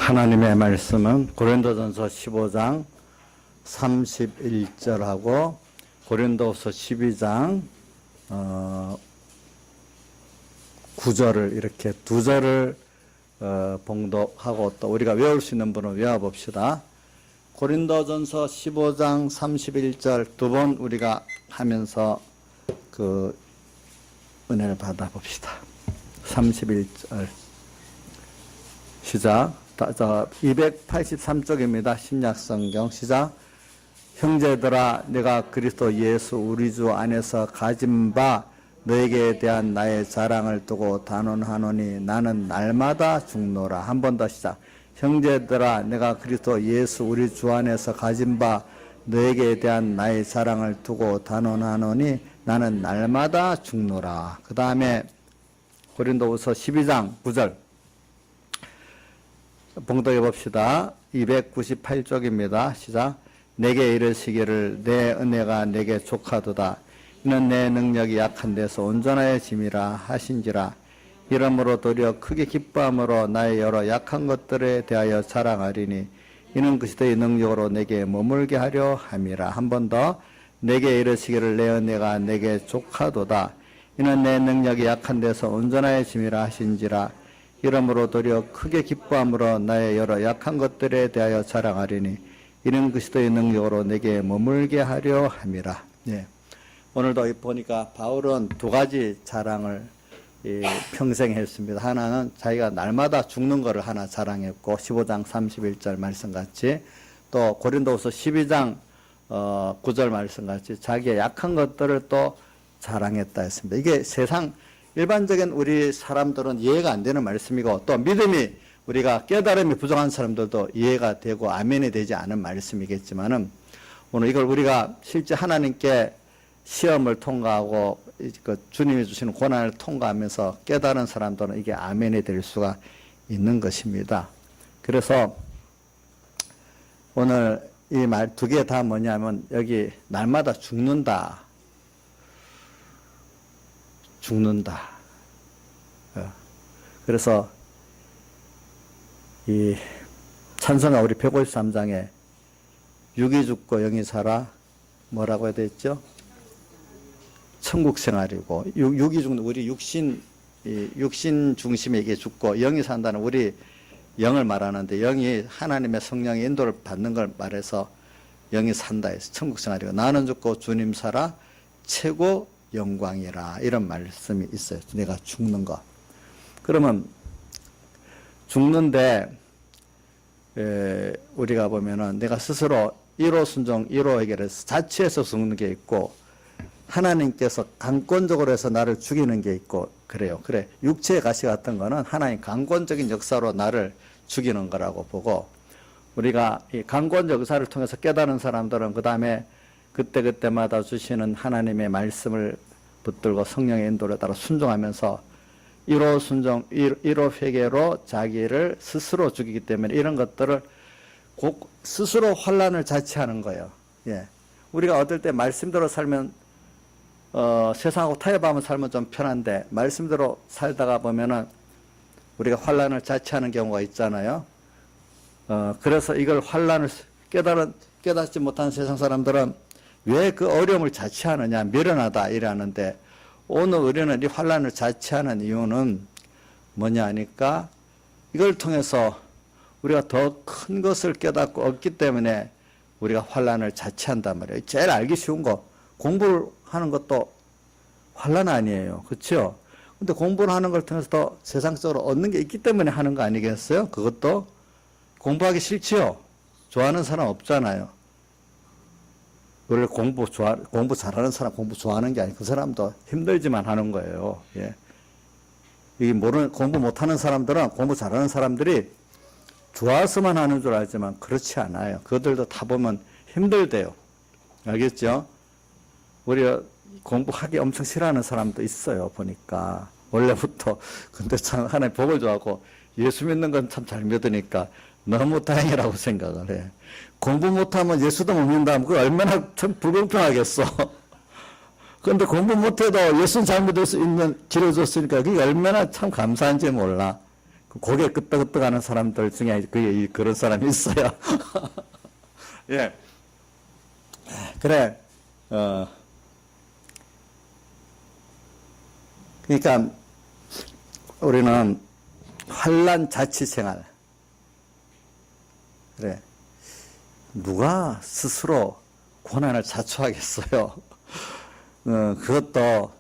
하나님의 말씀은 고린도전서 15장 31절하고 고린도후서 12장 9절을 이렇게 두 절을 봉독하고 또 우리가 외울 수 있는 분은 외워봅시다. 고린도전서 15장 31절 두 번 우리가 하면서 그 은혜를 받아봅시다. 31절 시작. 283쪽입니다. 신약성경 시작. 형제들아 내가 그리스도 예수 우리 주 안에서 가진 바 너에게 대한 나의 자랑을 두고 단언하노니 나는 날마다 죽노라. 한 번 더 시작. 형제들아 내가 그리스도 예수 우리 주 안에서 가진 바 너에게 대한 나의 자랑을 두고 단언하노니 나는 날마다 죽노라. 그 다음에 고린도후서 12장 9절 봉독해 봅시다. 298쪽입니다. 시작. 내게 이르시기를 내 은혜가 내게 족하도다. 이는 내 능력이 약한 데서 온전하여 짐이라 하신지라. 이러므로 도리어 크게 기뻐함으로 나의 여러 약한 것들에 대하여 자랑하리니 이는 그리스도의 능력으로 내게 머물게 하려 함이라. 한 번 더. 내게 이르시기를 내 은혜가 내게 족하도다. 이는 내 능력이 약한 데서 온전하여 짐이라 하신지라. 이러므로 도리어 크게 기뻐함으로 나의 여러 약한 것들에 대하여 자랑하리니 이는 그리스도의 능력으로 내게 머물게 하려 함이라. 예. 오늘도 보니까 바울은 두 가지 자랑을 평생 했습니다. 하나는 자기가 날마다 죽는 것을 하나 자랑했고 15장 31절 말씀같이 또 고린도후서 12장 9절 말씀같이 자기의 약한 것들을 또 자랑했다 했습니다. 이게 세상 일반적인 우리 사람들은 이해가 안 되는 말씀이고 또 믿음이 우리가 깨달음이 부족한 사람들도 이해가 되고 아멘이 되지 않은 말씀이겠지만은 오늘 이걸 우리가 실제 하나님께 시험을 통과하고 그 주님이 주시는 고난을 통과하면서 깨달은 사람들은 이게 아멘이 될 수가 있는 것입니다. 그래서 오늘 이 말 두 개 다 뭐냐면 여기 날마다 죽는다. 그래서 이 찬송가 우리 153장에 육이 죽고 영이 살아 뭐라고 해야 되죠? 천국 생활이고 육이 죽는 우리 육신 중심에 이게 죽고 영이 산다는 우리 영을 말하는데 영이 하나님의 성령의 인도를 받는 걸 말해서 영이 산다 해서 천국 생활이고 나는 죽고 주님 살아 최고 영광이라 이런 말씀이 있어요. 내가 죽는 거. 그러면 죽는데 우리가 보면은 내가 스스로 1호 순종 1호 해결해서 자취해서 죽는 게 있고 하나님께서 강권적으로 해서 나를 죽이는 게 있고 그래요. 그래 육체의 가시 같은 거는 하나님 강권적인 역사로 나를 죽이는 거라고 보고 우리가 이 강권적 역사를 통해서 깨달은 사람들은 그 다음에 그때그때마다 주시는 하나님의 말씀을 붙들고 성령의 인도를 따라 순종하면서 1호 순종, 1호 회개로 자기를 스스로 죽이기 때문에 이런 것들을 스스로 환란을 자취하는 거예요. 예. 우리가 어떨 때 말씀대로 살면 세상하고 타협하면 살면 좀 편한데 말씀대로 살다가 보면은 우리가 환란을 자취하는 경우가 있잖아요. 그래서 이걸 환란을 깨닫지 못한 세상 사람들은 왜 그 어려움을 자취하느냐 미련하다 이러는데 오늘 우리는 이 환란을 자취하는 이유는 뭐냐 하니까 이걸 통해서 우리가 더 큰 것을 깨닫고 얻기 때문에 우리가 환란을 자취한단 말이에요. 제일 알기 쉬운 거 공부를 하는 것도 환란 아니에요. 그렇죠? 근데 공부를 하는 걸 통해서 더 세상적으로 얻는 게 있기 때문에 하는 거 아니겠어요? 그것도 공부하기 싫지요? 좋아하는 사람 없잖아요. 원래 공부 잘하는 사람 공부 좋아하는 게 아니고 그 사람도 힘들지만 하는 거예요. 예. 이 공부 못하는 사람들은 공부 잘하는 사람들이 좋아서만 하는 줄 알지만 그렇지 않아요. 그들도 다 보면 힘들대요. 알겠죠? 우리가 공부하기 엄청 싫어하는 사람도 있어요. 보니까 원래부터. 근데 참 하나님 복을 줘갖고 예수 믿는 건 참 잘 믿으니까 너무 다행이라고 생각을 해. 공부 못하면 예수도 못 믿는다면 그거 얼마나 참 불공평하겠어. 그런데 공부 못해도 예수는 잘 믿을 수 있는 길을 줬으니까 그게 얼마나 참 감사한지 몰라. 고개 끄덕끄덕하는 사람들 중에 그런 사람이 있어요. 예. 그래, 그러니까 우리는 환난 자취생활. 그래. 누가 스스로 고난을 자초하겠어요. 그것도,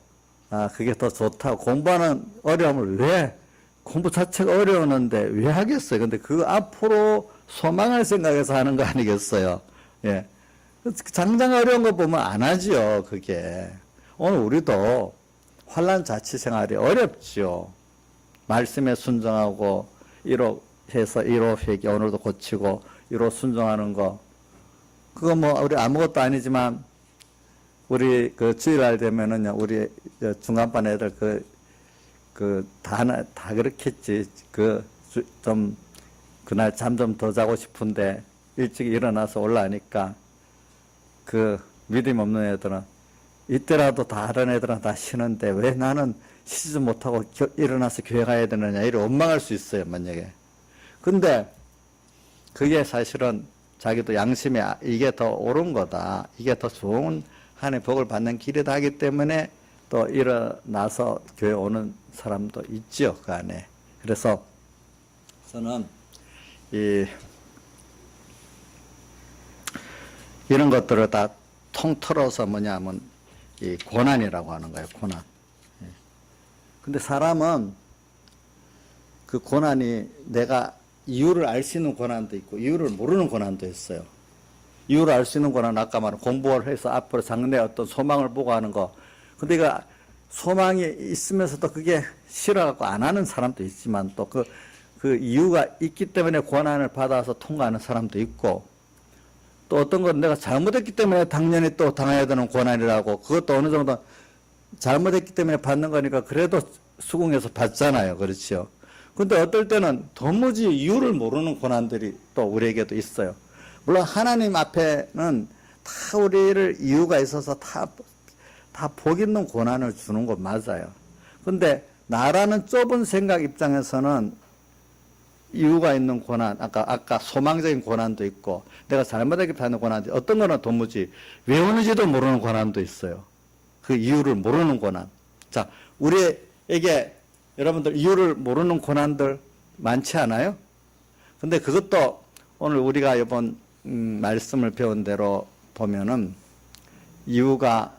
그게 더 좋다고. 공부하는 어려움을 왜, 공부 자체가 어려웠는데 왜 하겠어요? 근데 그 앞으로 소망을 생각해서 하는 거 아니겠어요? 예. 당장 어려운 거 보면 안 하지요, 그게. 오늘 우리도 환난 자취 생활이 어렵지요. 말씀에 순종하고, 1호 해서 1호 회개 오늘도 고치고, 1호 순종하는 거. 그거 뭐, 우리 아무것도 아니지만, 우리 그 주일날 되면은요, 우리 중간반 애들 다 그렇겠지. 그날 잠 좀 더 자고 싶은데, 일찍 일어나서 올라가니까, 믿음 없는 애들은, 이때라도 다른 애들은 다 쉬는데, 왜 나는 쉬지 못하고 일어나서 교회 가야 되느냐, 이를 원망할 수 있어요, 만약에. 근데, 그게 사실은 자기도 양심에 이게 더 옳은 거다. 이게 더 좋은 한해 복을 받는 길이다 하기 때문에 또 일어나서 교회 오는 사람도 있지요, 그 안에. 그래서 저는 이런 것들을 다 통틀어서 뭐냐면 이 고난이라고 하는 거예요, 고난. 근데 사람은 그 고난이 내가 이유를 알 수 있는 고난도 있고 이유를 모르는 고난도 있어요. 이유를 알 수 있는 고난은 아까 말한 공부를 해서 앞으로 장래 어떤 소망을 보고 하는 거. 근데 이거 소망이 있으면서도 그게 싫어갖고 안 하는 사람도 있지만 또 그 이유가 있기 때문에 고난을 받아서 통과하는 사람도 있고 또 어떤 건 내가 잘못했기 때문에 당연히 또 당해야 되는 고난이라고 그것도 어느 정도 잘못했기 때문에 받는 거니까 그래도 수긍해서 받잖아요. 그렇죠. 근데 어떨 때는 도무지 이유를 모르는 고난들이 또 우리에게도 있어요. 물론 하나님 앞에는 다 우리를 이유가 있어서 다 복 있는 고난을 주는 거 맞아요. 근데 나라는 좁은 생각 입장에서는 이유가 있는 고난, 아까 소망적인 고난도 있고 내가 잘못하게 하는 고난도 어떤 거는 도무지 왜 오는지도 모르는 고난도 있어요. 그 이유를 모르는 고난. 자, 우리에게 여러분들 이유를 모르는 고난들 많지 않아요? 근데 그것도 오늘 우리가 이번 말씀을 배운 대로 보면은 이유가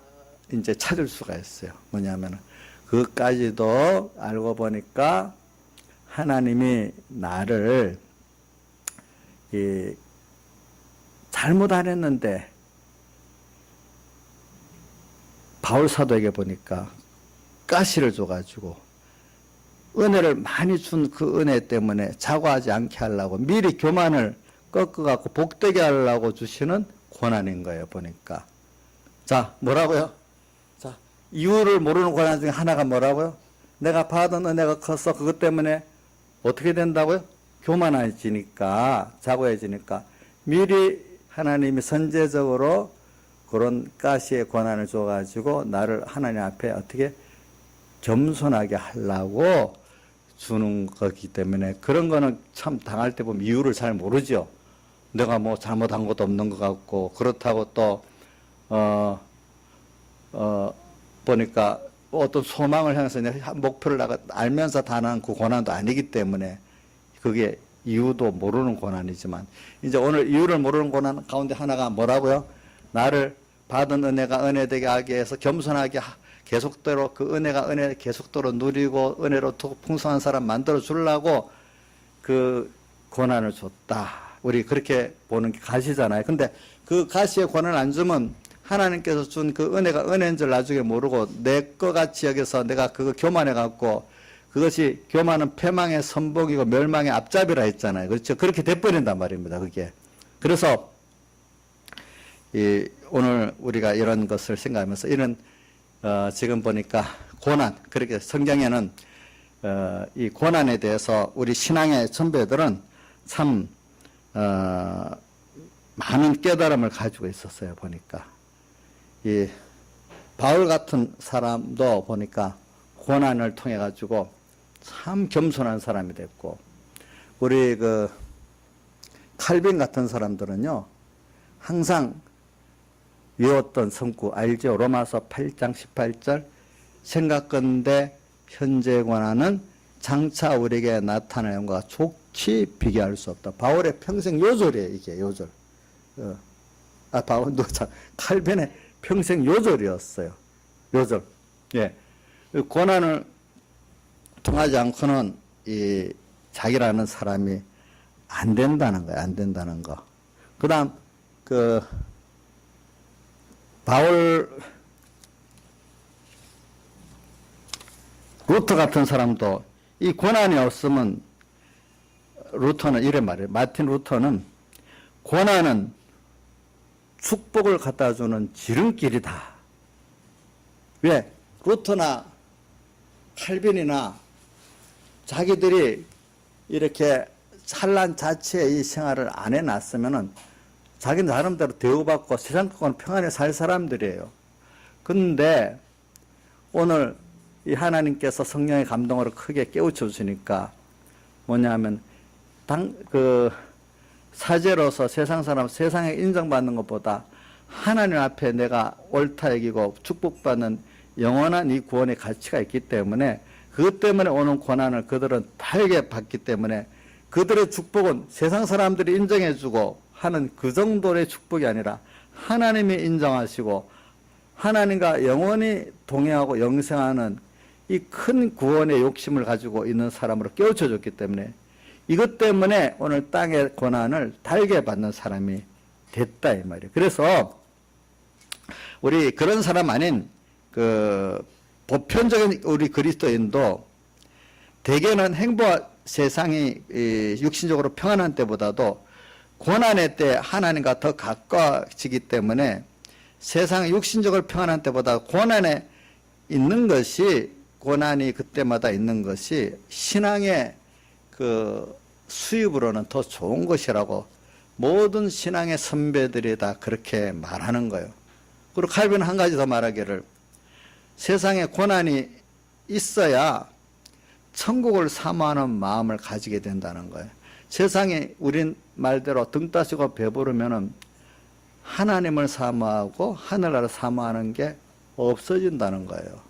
이제 찾을 수가 있어요. 뭐냐면은 그것까지도 알고 보니까 하나님이 나를 잘못 안 했는데 바울 사도에게 보니까 가시를 줘가지고 은혜를 많이 준 그 은혜 때문에 자고하지 않게 하려고 미리 교만을 꺾어갖고 복되게 하려고 주시는 고난인 거예요, 보니까. 자, 뭐라고요? 자, 이유를 모르는 고난 중에 하나가 뭐라고요? 내가 받은 은혜가 커서 그것 때문에 어떻게 된다고요? 교만해지니까, 자고해지니까 미리 하나님이 선제적으로 그런 가시의 고난을 줘가지고 나를 하나님 앞에 어떻게 겸손하게 하려고 주는 거기 때문에 그런 거는 참 당할 때 보면 이유를 잘 모르죠. 내가 뭐 잘못한 것도 없는 것 같고 그렇다고 또 보니까 어떤 소망을 향해서 내가 목표를 알면서 당한 그 고난도 아니기 때문에 그게 이유도 모르는 고난이지만 이제 오늘 이유를 모르는 고난 가운데 하나가 뭐라고요? 나를 받은 은혜가 은혜되게 하기 위해서 겸손하게 계속대로 그 은혜가 은혜 계속대로 누리고 은혜로 풍성한 사람 만들어 주려고 그 고난을 줬다. 우리 그렇게 보는 게 가시잖아요. 근데 그 가시의 고난을 안 주면 하나님께서 준 그 은혜가 은혜인 줄 나중에 모르고 내 것 같이 여기서 내가 그거 교만해 갖고 그것이 교만은 패망의 선봉이고 멸망의 앞잡이라 했잖아요. 그렇죠? 그렇게 돼버린단 말입니다. 그게. 그래서 오늘 우리가 이런 것을 생각하면서 이런 지금 보니까 고난, 그렇게 성경에는 이 고난에 대해서 우리 신앙의 선배들은 참 많은 깨달음을 가지고 있었어요. 보니까 이 바울 같은 사람도 보니까 고난을 통해 가지고 참 겸손한 사람이 됐고 우리 그 칼빈 같은 사람들은요, 항상 외웠던 성구 알죠? 로마서 8장 18절 생각건대 현재 권한은 장차 우리에게 나타나는 것과 좋게 비교할 수 없다. 바울의 평생 요절이에요, 이게 요절. 칼빈의 평생 요절이었어요. 요절. 예. 고난을 통하지 않고는 이 자기라는 사람이 안 된다는 거예요. 안 된다는 거. 그 다음, 바울, 루터 같은 사람도 이 고난이 없으면, 루터는 이래 말해요. 마틴 루터는 고난은 축복을 갖다 주는 지름길이다. 왜? 루터나 칼빈이나 자기들이 이렇게 찬란 자체의 이 생활을 안 해놨으면은 자기 나름대로 대우받고 세상 갖고는 평안히 살 사람들이에요. 근데 오늘 이 하나님께서 성령의 감동으로 크게 깨우쳐 주시니까 뭐냐면 사제로서 세상 사람 세상에 인정받는 것보다 하나님 앞에 내가 옳다 여기고 축복받는 영원한 이 구원의 가치가 있기 때문에 그것 때문에 오는 고난을 그들은 달게 받기 때문에 그들의 축복은 세상 사람들이 인정해주고 하는 그 정도의 축복이 아니라 하나님이 인정하시고 하나님과 영원히 동행하고 영생하는 이 큰 구원의 욕심을 가지고 있는 사람으로 깨우쳐 줬기 때문에 이것 때문에 오늘 땅의 고난을 달게 받는 사람이 됐다 이 말이에요. 그래서 우리 그런 사람 아닌 보편적인 우리 그리스도인도 대개는 행복 세상이 육신적으로 평안한 때보다도 고난의 때 하나님과 더 가까워지기 때문에 세상 육신적으로 평안한 때보다 고난에 있는 것이 고난이 그때마다 있는 것이 신앙의 수입으로는 더 좋은 것이라고 모든 신앙의 선배들이 다 그렇게 말하는 거예요. 그리고 칼빈은 한 가지 더 말하기를 세상에 고난이 있어야 천국을 사모하는 마음을 가지게 된다는 거예요. 세상에 우린 말대로 등 따시고 배부르면은 하나님을 사모하고 하늘나라를 사모하는 게 없어진다는 거예요.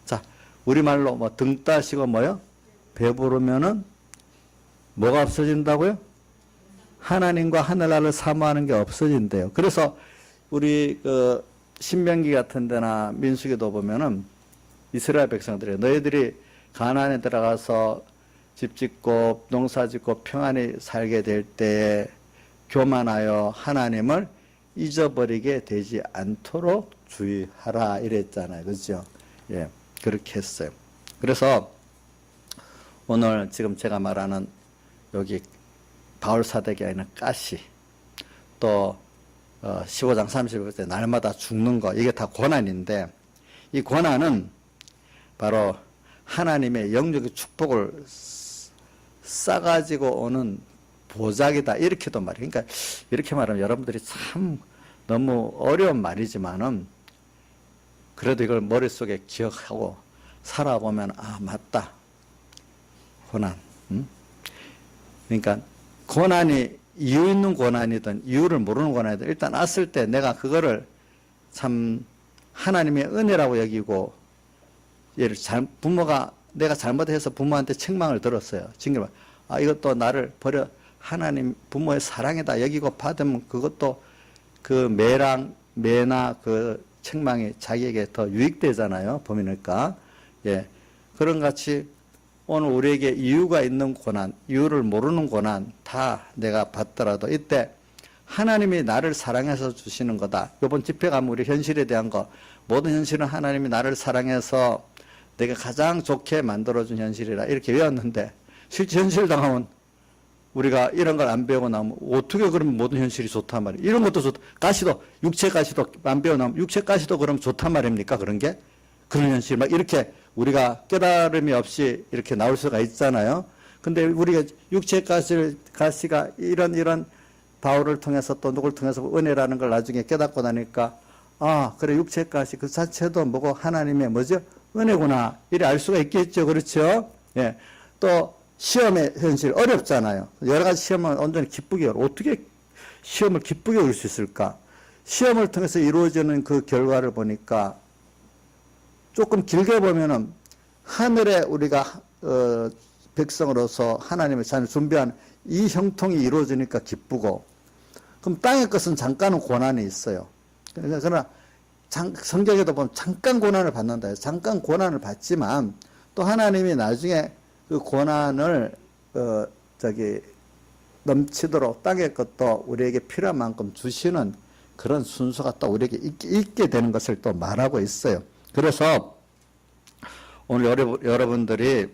자, 우리말로 뭐 등 따시고 뭐요? 배부르면은 뭐가 없어진다고요? 하나님과 하늘나라를 사모하는 게 없어진대요. 그래서 우리 신명기 같은 데나 민수기도 보면은 이스라엘 백성들이 너희들이 가나안에 들어가서 집 짓고 농사 짓고 평안히 살게 될 때에 교만하여 하나님을 잊어버리게 되지 않도록 주의하라 이랬잖아요. 그죠? 예, 그렇게 했어요. 그래서 오늘 지금 제가 말하는 여기 바울 사대기 아니라 가시 또 15장 30절 날마다 죽는 거 이게 다 고난인데 이 고난은 바로 하나님의 영적인 축복을 싸가지고 오는 보작이다 이렇게도 말해요. 그러니까 이렇게 말하면 여러분들이 참 너무 어려운 말이지만은 그래도 이걸 머릿속에 기억하고 살아보면 아 맞다 고난. 그러니까 고난이 이유 있는 고난이든 이유를 모르는 고난이든 일단 왔을 때 내가 그거를 참 하나님의 은혜라고 여기고 예를 부모가 내가 잘못해서 부모한테 책망을 들었어요. 징계를 아 이것도 나를 버려 하나님 부모의 사랑이다 여기고 받으면 그것도 매나 책망이 자기에게 더 유익되잖아요. 보니까 예 그런 같이 오늘 우리에게 이유가 있는 고난, 이유를 모르는 고난 다 내가 받더라도 이때 하나님이 나를 사랑해서 주시는 거다. 이번 집회 가면 우리 현실에 대한 거 모든 현실은 하나님이 나를 사랑해서 내가 가장 좋게 만들어준 현실이라 이렇게 외웠는데 실제 현실 당하면 우리가 이런 걸 안 배우고 나면 어떻게 그러면 모든 현실이 좋단 말이에요. 이런 것도 좋다. 가시도 육체 가시도 안 배우고 나면 육체 가시도 그럼 좋단 말입니까? 그런 게? 그런 현실 막 이렇게 우리가 깨달음이 없이 이렇게 나올 수가 있잖아요. 근데 우리가 육체 가시가 이런 바울을 통해서 또 누구를 통해서 은혜라는 걸 나중에 깨닫고 나니까 아 그래 육체 가시 그 자체도 뭐고 하나님의 뭐죠? 은혜구나 이래 알 수가 있겠죠. 그렇죠? 예. 또 시험의 현실 어렵잖아요. 여러 가지 시험은 온전히 기쁘게 어떻게 시험을 기쁘게 올 수 있을까? 시험을 통해서 이루어지는 그 결과를 보니까 조금 길게 보면은 하늘에 우리가 백성으로서 하나님의 자녀 준비한 이 형통이 이루어지니까 기쁘고, 그럼 땅의 것은 잠깐은 고난이 있어요. 그러나 성경에도 보면 잠깐 고난을 받는다 해서 잠깐 고난을 받지만 또 하나님이 나중에 그 고난을 넘치도록 땅의 것도 우리에게 필요한 만큼 주시는 그런 순서가 또 우리에게 있게 되는 것을 또 말하고 있어요. 그래서 오늘 여러분들이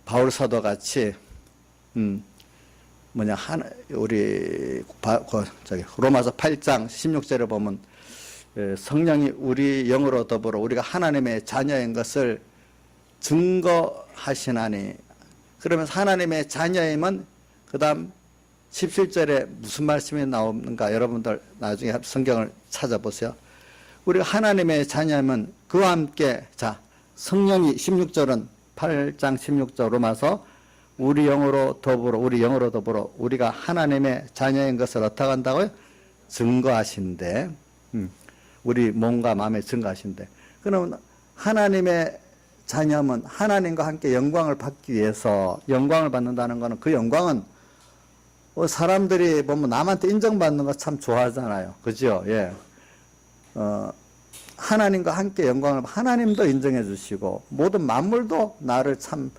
바울 사도 같이 우리 로마서 8장 16절에 보면 성령이 우리 영으로 더불어 우리가 하나님의 자녀인 것을 증거하시나니, 그러면서 하나님의 자녀임은 그 다음 17절에 무슨 말씀이 나오는가 여러분들 나중에 성경을 찾아보세요. 우리가 하나님의 자녀임은 그와 함께, 자, 성령이 16절은 8장 16절 로마서 우리 영으로 더불어 우리가 하나님의 자녀인 것을 어떻게 한다고요? 증거하신대. 우리 몸과 마음에 증거하신대. 그러면 하나님의 자녀면 하나님과 함께 영광을 받기 위해서 영광을 받는다는 것은 그 영광은 사람들이 보면 남한테 인정받는 거 참 좋아하잖아요. 그죠? 예. 하나님과 함께 영광을 하나님도 인정해 주시고 모든 만물도 나를 참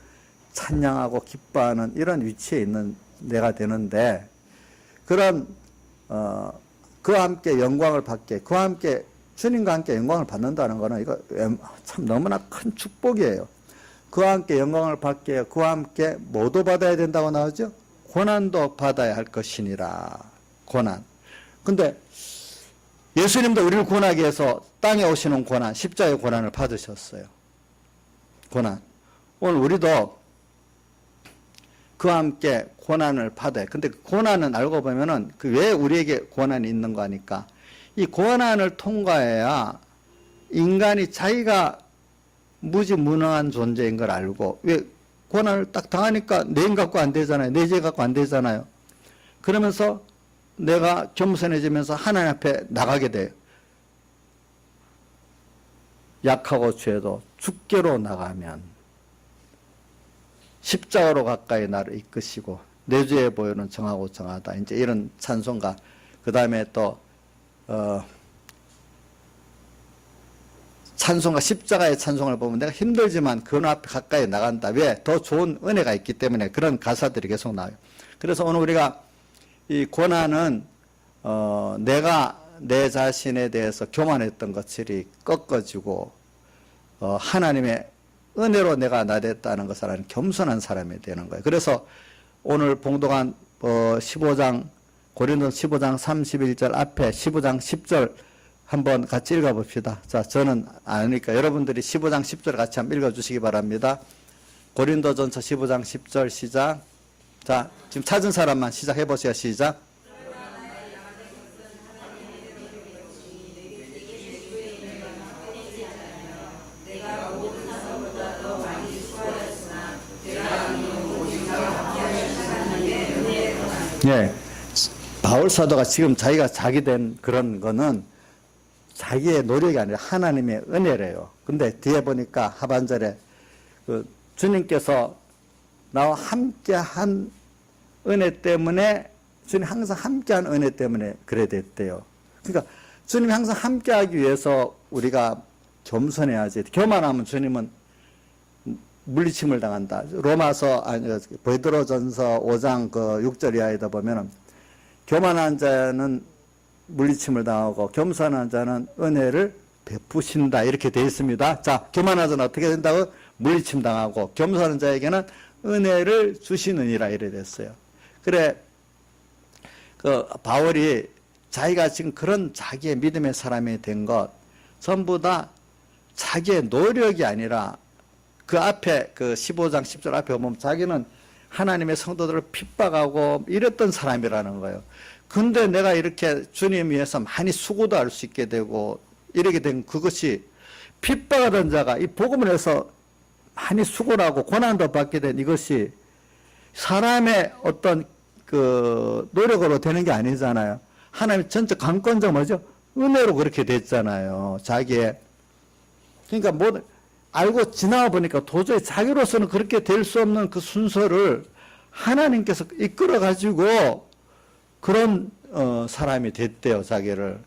찬양하고 기뻐하는 이런 위치에 있는 내가 되는데, 그런 그와 함께 영광을 받게, 그와 함께 주님과 함께 영광을 받는다는 것은 이거 참 너무나 큰 축복이에요. 그와 함께 영광을 받게, 그와 함께 뭐도 받아야 된다고 나오죠? 고난도 받아야 할 것이니라. 고난. 근데 예수님도 우리를 구원하기 위해서 땅에 오시는 고난, 십자가의 고난을 받으셨어요. 고난. 오늘 우리도 그와 함께 고난을 받아요. 근데 그 고난은 알고 보면은 그 왜 우리에게 고난이 있는 거 아니까. 이 고난을 통과해야 인간이 자기가 무지무능한 존재인 걸 알고, 왜 고난을 딱 당하니까 내 힘 갖고 안 되잖아요. 내 죄 갖고 안 되잖아요. 그러면서 내가 겸손해지면서 하나님 앞에 나가게 돼요. 약하고 죄도 죽게로 나가면 십자가로 가까이 나를 이끄시고 내 죄에 보여는 정하고 정하다. 이제 이런 찬송가. 그 다음에 또 찬송가, 십자가의 찬송을 보면 내가 힘들지만 그 앞에 가까이 나간다. 왜? 더 좋은 은혜가 있기 때문에 그런 가사들이 계속 나와요. 그래서 오늘 우리가 이 고난은 내가 내 자신에 대해서 교만했던 것들이 꺾어지고 하나님의 은혜로 내가 나됐다는 것을 아는 겸손한 사람이 되는 거예요. 그래서 오늘 봉독한 15장 고린도서 15장 31절 앞에 15장 10절 한번 같이 읽어봅시다. 자, 저는 아니니까 여러분들이 15장 10절 같이 한번 읽어주시기 바랍니다. 고린도전서 15장 10절 시작. 자, 지금 찾은 사람만 시작해보세요. 시작. 예. 바울 사도가 지금 자기가 자기 된 그런 거는 자기의 노력이 아니라 하나님의 은혜래요. 근데 뒤에 보니까 하반절에 주님께서 나와 함께한 은혜 때문에, 주님 항상 함께한 은혜 때문에 그래 됐대요. 그러니까 주님이 항상 함께하기 위해서 우리가 겸손해야지. 교만하면 주님은 물리침을 당한다. 로마서 베드로전서 5장 6절 이하에다 보면은 교만한 자는 물리침을 당하고 겸손한 자는 은혜를 베푸신다. 이렇게 되어 있습니다. 자, 교만한 자는 어떻게 된다고? 물리침 당하고 겸손한 자에게는 은혜를 주시느니라 이래 됐어요. 그래, 바울이 자기가 지금 그런 자기의 믿음의 사람이 된 것 전부 다 자기의 노력이 아니라 그 앞에 15장 10절 앞에 보면 자기는 하나님의 성도들을 핍박하고 이랬던 사람이라는 거예요. 근데 내가 이렇게 주님 위해서 많이 수고도 할 수 있게 되고 이렇게 된 그것이 핍박하던 자가 이 복음을 해서 많이 수고를 하고 고난도 받게 된 이것이 사람의 어떤 그 노력으로 되는 게 아니잖아요. 하나님 전체 강권적 뭐죠? 은혜로 그렇게 됐잖아요. 자기의. 그러니까 뭐 알고 지나와 보니까 도저히 자기로서는 그렇게 될 수 없는 그 순서를 하나님께서 이끌어 가지고 그런 사람이 됐대요. 자기를.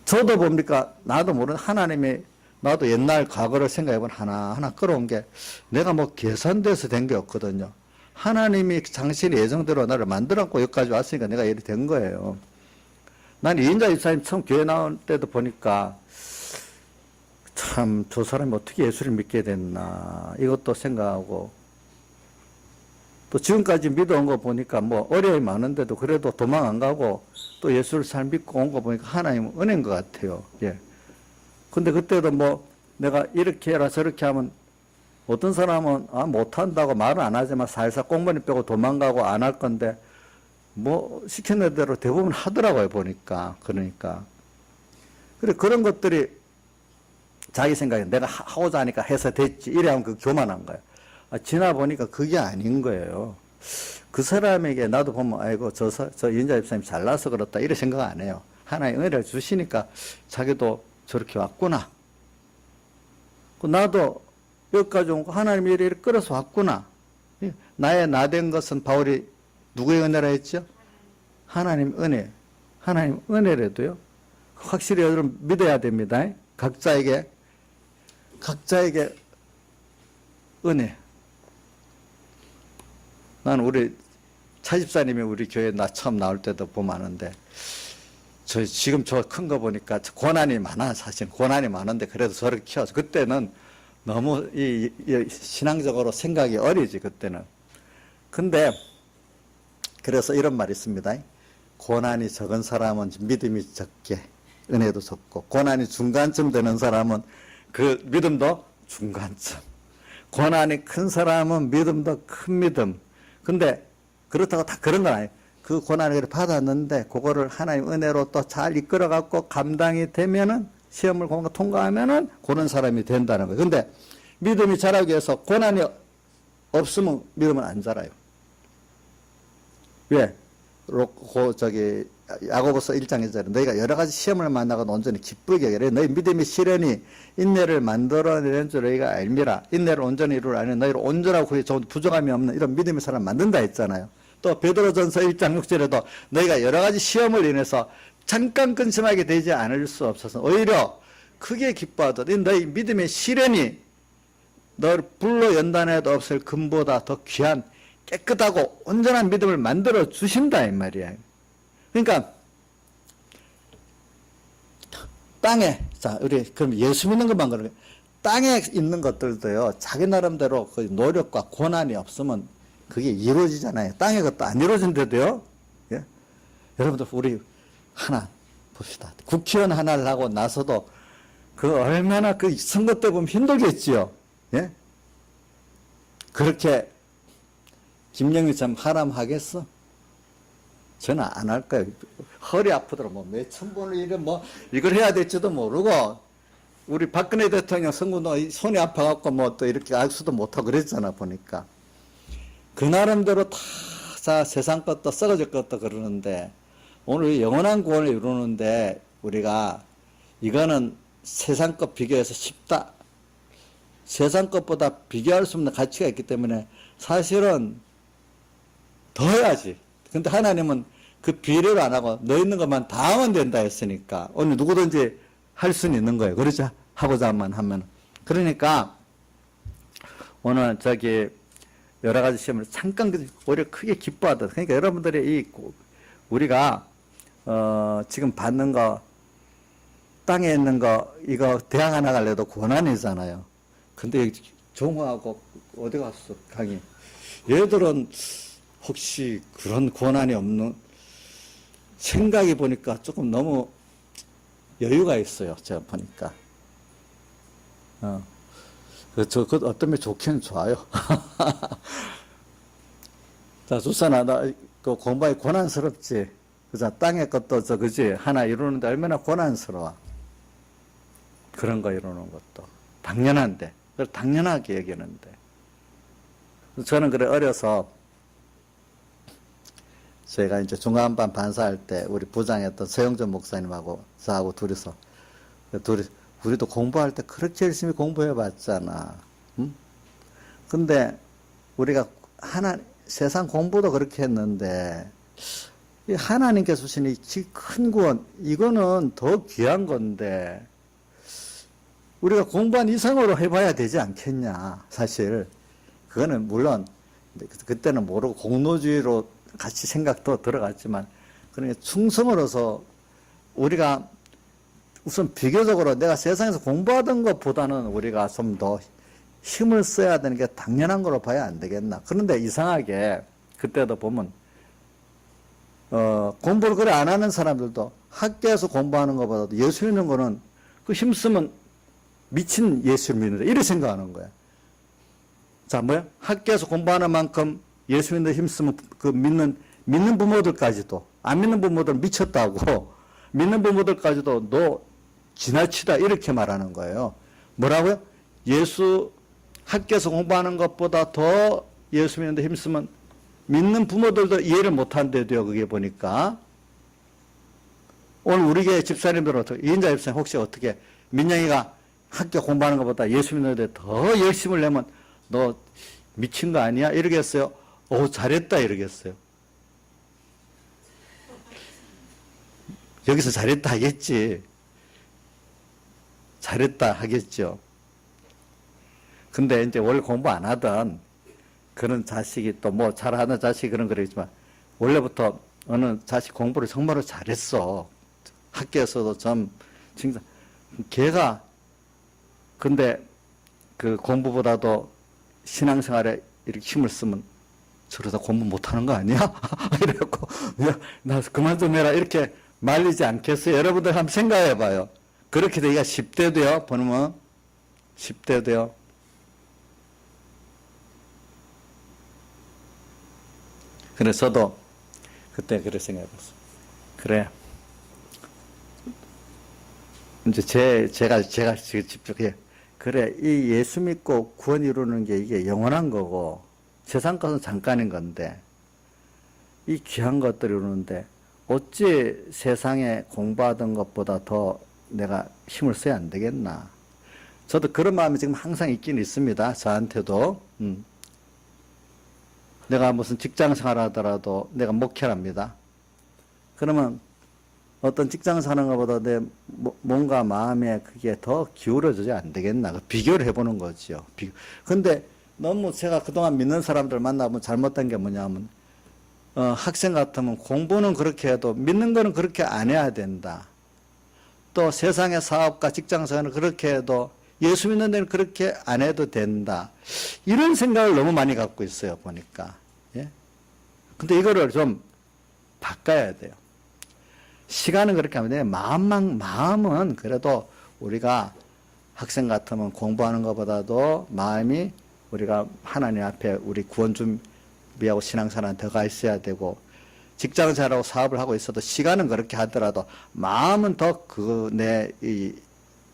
저도 뭡니까? 나도 모르는 하나님이 나도 옛날 과거를 생각해보면 하나하나 끌어온 게 내가 뭐 계산돼서 된 게 없거든요. 하나님이 당신의 예정대로 나를 만들었고 여기까지 왔으니까 내가 이렇게 된 거예요. 난 이인자 집사님 처음 교회 나올 때도 보니까 참 저 사람이 어떻게 예수를 믿게 됐나 이것도 생각하고 또 지금까지 믿어온 거 보니까 뭐 어려움이 많은데도 그래도 도망 안 가고 또 예수를 잘 믿고 온 거 보니까 하나님은 은혜인 것 같아요. 예. 근데 그때도 뭐 내가 이렇게 해라 저렇게 하면 어떤 사람은 못한다고 말은 안 하지만 살살 꽁무니 빼고 도망가고 안 할 건데 뭐 시키는 대로 대부분 하더라고요. 보니까. 그러니까 그래 그런 것들이 자기 생각에 내가 하고자 하니까 해서 됐지 이래 하면 그 교만한 거예요. 지나 보니까 그게 아닌 거예요. 그 사람에게 나도 보면 아이고 저 인자 집사님 잘나서 그렇다 이래 생각 안 해요. 하나님 은혜를 주시니까 자기도 저렇게 왔구나. 나도 여기까지 온 거 하나님이 이렇게 끌어서 왔구나. 나의 나된 것은 바울이 누구의 은혜라 했죠? 하나님 은혜. 하나님 은혜라도요. 확실히 여러분 믿어야 됩니다. 각자에게 은혜. 난 우리 차집사님이 우리 교회 나 처음 나올 때도 보면 아는데 지금 저 큰 거 보니까 고난이 많아. 사실 고난이 많은데 그래도 저렇게 키워서 그때는 너무 이 신앙적으로 생각이 어리지 그때는. 근데 그래서 이런 말이 있습니다. 고난이 적은 사람은 믿음이 적게 은혜도 적고 고난이 중간쯤 되는 사람은 그 믿음도 중간쯤. 고난이 큰 사람은 믿음도 큰 믿음. 근데 그렇다고 다 그런 건 아니에요. 그 고난을 받았는데 그거를 하나님 은혜로 또 잘 이끌어 갖고 감당이 되면은 시험을 통과하면은 그런 사람이 된다는 거예요. 근데 믿음이 자라기 위해서 고난이 없으면 믿음은 안 자라요. 왜? 야고보서 1장에서 너희가 여러 가지 시험을 만나고 온전히 기쁘게 여기래. 너희 믿음의 시련이 인내를 만들어내는 줄 너희가 알미라. 인내를 온전히 이루라. 아니 너희를 온전하고 그게 좋은 부족함이 없는 이런 믿음의 사람 만든다 했잖아요. 또 베드로전서 1장 6절에도 너희가 여러 가지 시험을 인해서 잠깐 근심하게 되지 않을 수 없어서 오히려 크게 기뻐하듯 너희 믿음의 시련이 너를 불로 연단해도 없을 금보다 더 귀한 깨끗하고 온전한 믿음을 만들어 주신다 이 말이야. 그러니까 땅에 자 우리 그럼 예수 믿는 것만 그러면 땅에 있는 것들도요 자기 나름대로 그 노력과 고난이 없으면 그게 이루어지잖아요. 땅의 것도 안 이루어진데도요. 예? 여러분들 우리 하나 봅시다. 국회의원 하나를 하고 나서도 그 얼마나 그 선거 때 보면 힘들겠지요. 예? 그렇게 김영희처럼 하람하겠어? 저는 안 할 거예요. 허리 아프더라. 뭐 몇천 번을 이걸 해야 될지도 모르고 우리 박근혜 대통령 선거도 손이 아파갖고 뭐 또 이렇게 악수도 못하고 그랬잖아 보니까. 그 나름대로 다 세상 것도 썩어질 것도 그러는데 오늘 영원한 구원을 이루는데 우리가 이거는 세상 것 비교해서 쉽다. 세상 것보다 비교할 수 없는 가치가 있기 때문에 사실은 더 해야지. 근데 하나님은 그 비례를 안 하고 너 있는 것만 다 하면 된다 했으니까 오늘 누구든지 할 수는 있는 거예요. 그렇죠? 하고자만 하면. 그러니까 오늘 여러 가지 시험을 잠깐 오히려 크게 기뻐하다. 그러니까 여러분들이 우리가 지금 받는 거 땅에 있는 거 이거 대학 하나 갈래도 고난이잖아요. 근데 종호하고 어디 갔어 강의? 얘들은 혹시 그런 고난이 없는 생각이 보니까 조금 너무 여유가 있어요. 제가 보니까. 그 어떤 면 좋긴 좋아요. 자, 주선아, 그 공부하기 고난스럽지. 그자, 땅의 것도 그지? 하나 이루는데 얼마나 고난스러워. 그런 거 이루는 것도 당연한데, 그걸 당연하게 여기는데. 저는 그래 어려서 제가 이제 중간반 반사할 때 우리 부장했던 서영전 목사님하고 저하고 둘이서 우리도 공부할 때 그렇게 열심히 공부해 봤잖아. 응? 근데 우리가 세상 공부도 그렇게 했는데 이 하나님께서 주신 이 큰 구원, 이거는 더 귀한 건데 우리가 공부한 이상으로 해봐야 되지 않겠냐. 사실 그거는 물론 그때는 모르고 공로주의로 같이 생각도 들어갔지만, 그러니까 충성으로서 우리가 우선 비교적으로 내가 세상에서 공부하던 것보다는 우리가 좀 더 힘을 써야 되는 게 당연한 거로 봐야 안 되겠나. 그런데 이상하게 그때도 보면 공부를 그래 안 하는 사람들도 학교에서 공부하는 것보다도 예수 믿는 거는 그 힘쓰면 미친 예수를 믿는다 이렇게 생각하는 거야. 자, 뭐야? 학교에서 공부하는 만큼 예수 믿는 힘쓰면 그 믿는 부모들까지도, 안 믿는 부모들은 미쳤다고, 믿는 부모들까지도 너 지나치다 이렇게 말하는 거예요. 뭐라고요? 학교에서 공부하는 것보다 더 예수 믿는 데 힘쓰면 믿는 부모들도 이해를 못한대도요. 그게 보니까 오늘 우리 교회 집사님들은 어떻게, 이인자 집사님 혹시 어떻게, 민영이가 학교 공부하는 것보다 예수 믿는 데 더 열심을 내면 너 미친 거 아니야? 이러겠어요? 잘했다 이러겠어요. 여기서 잘했다 하겠지. 잘했다 하겠죠. 근데 이제 원래 공부 안 하던 그런 자식이 또 뭐 잘하는 자식이 그런 거겠지만 원래부터 어느 자식 공부를 정말로 잘했어. 학교에서도 진짜 걔가 근데 그 공부보다도 신앙생활에 이렇게 힘을 쓰면 저러다 공부 못하는 거 아니야? 이래갖고 나 그만 좀 해라 이렇게 말리지 않겠어요? 여러분들 한번 생각해 봐요. 그렇게 되기가 10대도요. 보면 10대도요. 그래서 저도 그때 그렇게 생각해봤어요. 그래. 이제 제가 집중해. 그래, 이 예수 믿고 구원 이루는 게 이게 영원한 거고, 세상 것은 잠깐인 건데, 이 귀한 것들을 이루는데, 어찌 세상에 공부하던 것보다 더 내가 힘을 써야 안 되겠나. 저도 그런 마음이 지금 항상 있긴 있습니다. 저한테도. 내가 무슨 직장 생활 하더라도 내가 목회를 합니다. 그러면 어떤 직장 사는 것보다 내 뭔가 마음에 그게 더 기울어져야 안 되겠나. 비교를 해보는 거죠. 근데 너무 제가 그동안 믿는 사람들 만나보면 잘못된 게 뭐냐면, 학생 같으면 공부는 그렇게 해도 믿는 거는 그렇게 안 해야 된다. 또 세상의 사업과 직장 생활은 그렇게 해도 예수 믿는 데는 그렇게 안 해도 된다. 이런 생각을 너무 많이 갖고 있어요, 보니까. 예? 근데 이거를 좀 바꿔야 돼요. 시간은 그렇게 하면 돼. 마음은 그래도 우리가 학생 같으면 공부하는 것보다도 마음이 우리가 하나님 앞에 우리 구원 준비하고 신앙생활에 들어가 있어야 되고, 직장 생활하고 사업을 하고 있어도 시간은 그렇게 하더라도 마음은 더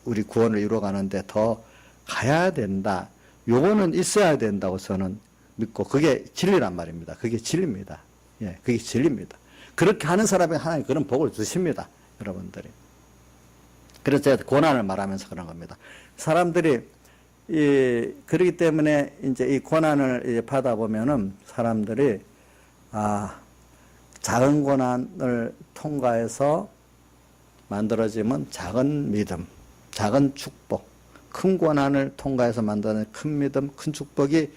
우리 구원을 이루어가는데 더 가야 된다. 요거는 있어야 된다고 저는 믿고, 그게 진리란 말입니다. 그게 진리입니다. 예, 그게 진리입니다. 그렇게 하는 사람에게 하나님 그런 복을 주십니다. 여러분들이. 그래서 제가 고난을 말하면서 그런 겁니다. 사람들이, 그렇기 때문에 이제 이 고난을 이제 받아보면은 사람들이, 작은 고난을 통과해서 만들어지면 작은 믿음, 작은 축복, 큰 고난을 통과해서 만드는 큰 믿음, 큰 축복이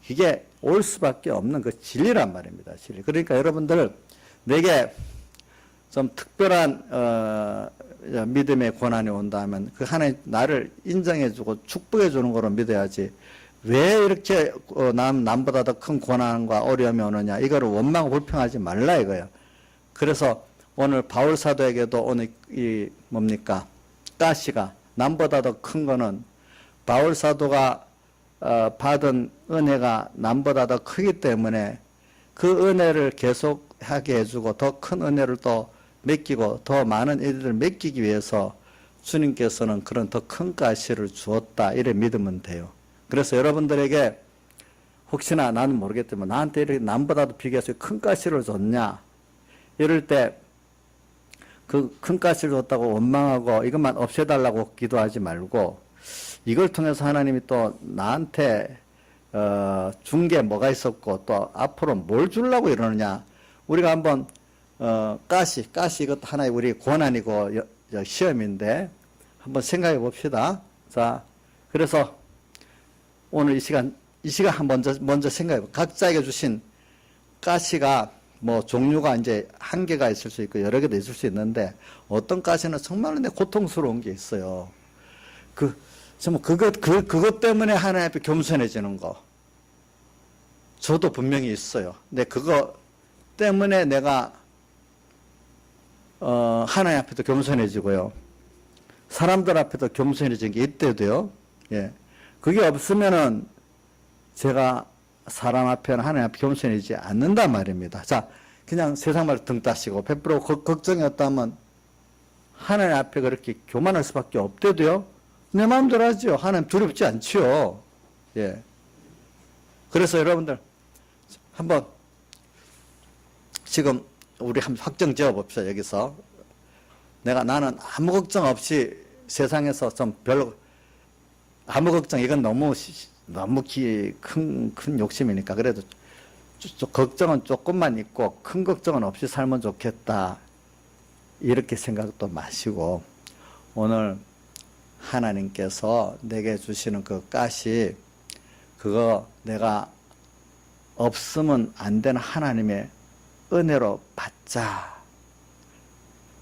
이게 올 수밖에 없는 그 진리란 말입니다. 진리. 그러니까 여러분들 내게 좀 특별한 믿음의 고난이 온다면 그 하나님 나를 인정해주고 축복해주는 거로 믿어야지, 왜 이렇게 남보다 더 큰 고난과 어려움이 오느냐, 이거를 원망하고 불평하지 말라 이거예요. 그래서 오늘 바울 사도에게도 오늘 뭡니까? 가시가 남보다 더 큰 거는 바울 사도가 받은 은혜가 남보다 더 크기 때문에 그 은혜를 계속하게 해주고 더 큰 은혜를 또 맡기고 더 많은 일들을 맡기기 위해서 주님께서는 그런 더 큰 가시를 주었다 이래 믿으면 돼요. 그래서 여러분들에게 혹시나 나는 모르겠지만 나한테 이렇게 남보다도 비교해서 큰 가시를 줬냐 이럴 때 그 큰 가시를 줬다고 원망하고 이것만 없애달라고 기도하지 말고 이걸 통해서 하나님이 또 나한테 준 게 뭐가 있었고 또 앞으로 뭘 주려고 이러느냐. 우리가 한번 가시 이것도 하나의 우리 고난이고 시험인데 한번 생각해 봅시다. 자, 그래서 오늘 이 시간 먼저 생각해 봐. 각자에게 주신 가시가 뭐 종류가 이제 한 개가 있을 수 있고 여러 개도 있을 수 있는데 어떤 가시는 정말 고통스러운 게 있어요. 그것 때문에 하나님 앞에 겸손해지는 거. 저도 분명히 있어요. 근데 그거 때문에 내가 하나님 앞에도 겸손해지고요. 사람들 앞에도 겸손해진 게 이때도요. 예. 그게 없으면은 제가 사람 앞에는 하나님 앞에 겸손해지지 않는단 말입니다. 자, 그냥 세상 말 등 따시고 100% 걱정이 없다면 하나님 앞에 그렇게 교만할 수밖에 없대도요. 내 마음대로 하죠. 하나님 두렵지 않지요. 예. 그래서 여러분들 한번 지금 우리 한번 확정 지어 봅시다. 여기서 나는 아무 걱정 없이 세상에서 좀 별로 아무 걱정 이건 너무 큰 욕심이니까 그래도 걱정은 조금만 있고 큰 걱정은 없이 살면 좋겠다 이렇게 생각도 마시고 오늘 하나님께서 내게 주시는 그 가시 그거 내가 없으면 안 되는 하나님의 은혜로 받자.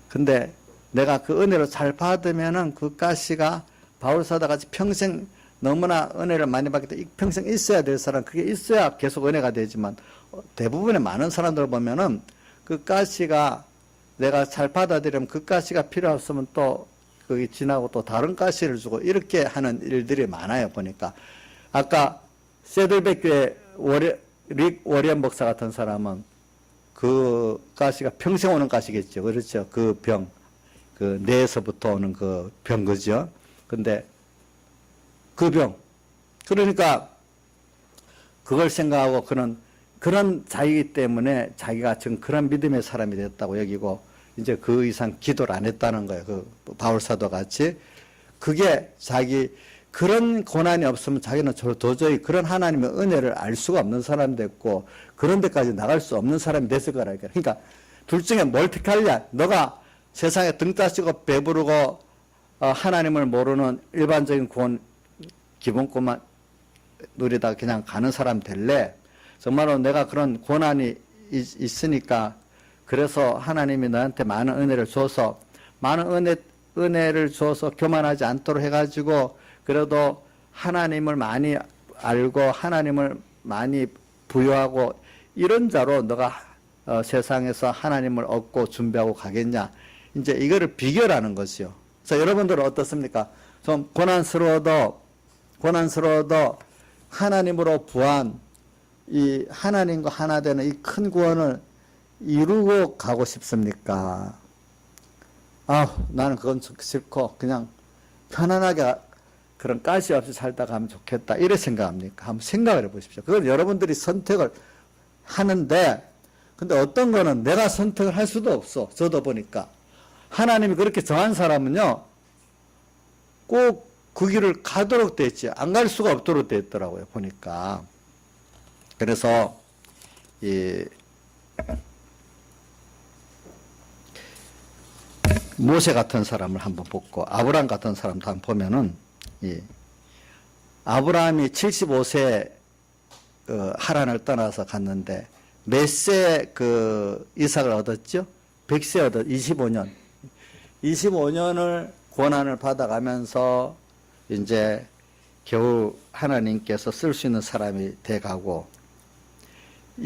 근데 내가 그 은혜로 잘 받으면은 그 가시가 바울사도 같이 평생 너무나 은혜를 많이 받기 때문에 평생 있어야 될 사람 그게 있어야 계속 은혜가 되지만 대부분의 많은 사람들 보면은 그 가시가 내가 잘 받아들이면 그 가시가 필요 없으면 또 그게 지나고 또 다른 가시를 주고 이렇게 하는 일들이 많아요. 보니까 아까 세들백 교회 릭 워리언 목사 같은 사람은 그 가시가 평생 오는 가시겠죠. 그렇죠. 그 병, 그 뇌에서부터 오는 그 병, 그죠. 근데 그 병. 그러니까 그걸 생각하고 그런 자기 때문에 자기가 지금 그런 믿음의 사람이 됐다고 여기고 이제 그 이상 기도를 안 했다는 거예요. 그 바울사도 같이. 그게 그런 고난이 없으면 자기는 도저히 그런 하나님의 은혜를 알 수가 없는 사람이 됐고 그런 데까지 나갈 수 없는 사람이 됐을 거라니까. 그러니까 둘 중에 뭘 택할냐? 너가 세상에 등 따시고 배부르고 하나님을 모르는 일반적인 구원 기본권만 누리다 그냥 가는 사람 될래? 정말로 내가 그런 고난이 있으니까 그래서 하나님이 너한테 많은 은혜를 줘서 많은 은혜를 줘서 교만하지 않도록 해가지고 그래도 하나님을 많이 알고 하나님을 많이 부여하고 이런 자로 너가 세상에서 하나님을 얻고 준비하고 가겠냐. 이제 이거를 비교라는 것이요. 그래서 여러분들은 어떻습니까? 좀 고난스러워도 하나님으로 부한 이 하나님과 하나 되는 이 큰 구원을 이루고 가고 싶습니까? 나는 그건 싫고 그냥 편안하게 그런 가시 없이 살다 가면 좋겠다. 이래 생각합니까? 한번 생각을 해 보십시오. 그건 여러분들이 선택을 하는데 근데 어떤 거는 내가 선택을 할 수도 없어. 저도 보니까 하나님이 그렇게 정한 사람은요 꼭 그 길을 가도록 돼 있지 안 갈 수가 없도록 돼 있더라고요. 보니까. 그래서 모세 같은 사람을 한번 보고 아브라함 같은 사람도 한번 보면은 아브라함이 75세 하란을 떠나서 갔는데 몇 세 이삭을 얻었죠? 100세 얻었 25년을 고난을 받아가면서 이제 겨우 하나님께서 쓸 수 있는 사람이 돼가고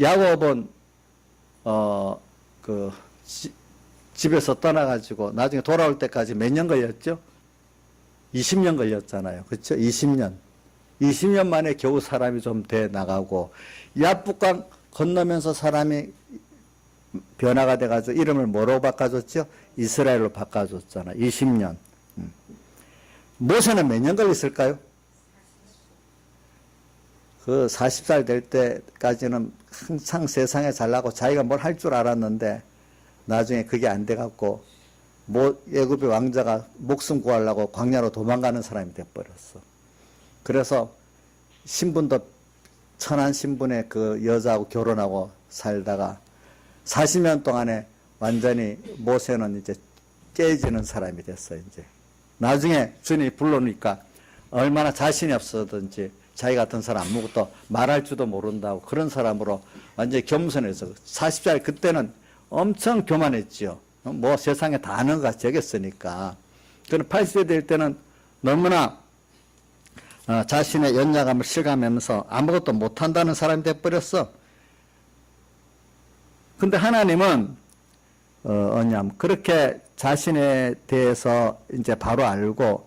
야곱은 집에서 떠나가지고 나중에 돌아올 때까지 몇 년 걸렸죠? 20년 걸렸잖아요. 그렇죠? 20년 만에 겨우 사람이 좀 돼 나가고 야복강 건너면서 사람이 변화가 돼가지고 이름을 뭐로 바꿔줬죠? 이스라엘로 바꿔줬잖아요. 20년. 모세는 몇 년 걸렸을까요? 그 40살 될 때까지는 항상 세상에 잘나고 자기가 뭘 할 줄 알았는데 나중에 그게 안 돼갖고 애굽의 왕자가 목숨 구하려고 광야로 도망가는 사람이 돼버렸어. 그래서 신분도 천한 신분의 그 여자하고 결혼하고 살다가 40년 동안에 완전히 모세는 이제 깨지는 사람이 됐어. 이제 나중에 주님이 불러놓으니까 얼마나 자신이 없었든지 자기 같은 사람 아무것도 말할 줄도 모른다고 그런 사람으로 완전히 겸손해서 40살 그때는 엄청 교만했지요. 뭐 세상에 다 아는 것 같이 여겼으니까. 그는 80세 될 때는 너무나 자신의 연약함을 실감하면서 아무것도 못한다는 사람이 돼버렸어. 근데 하나님은 그렇게 자신에 대해서 이제 바로 알고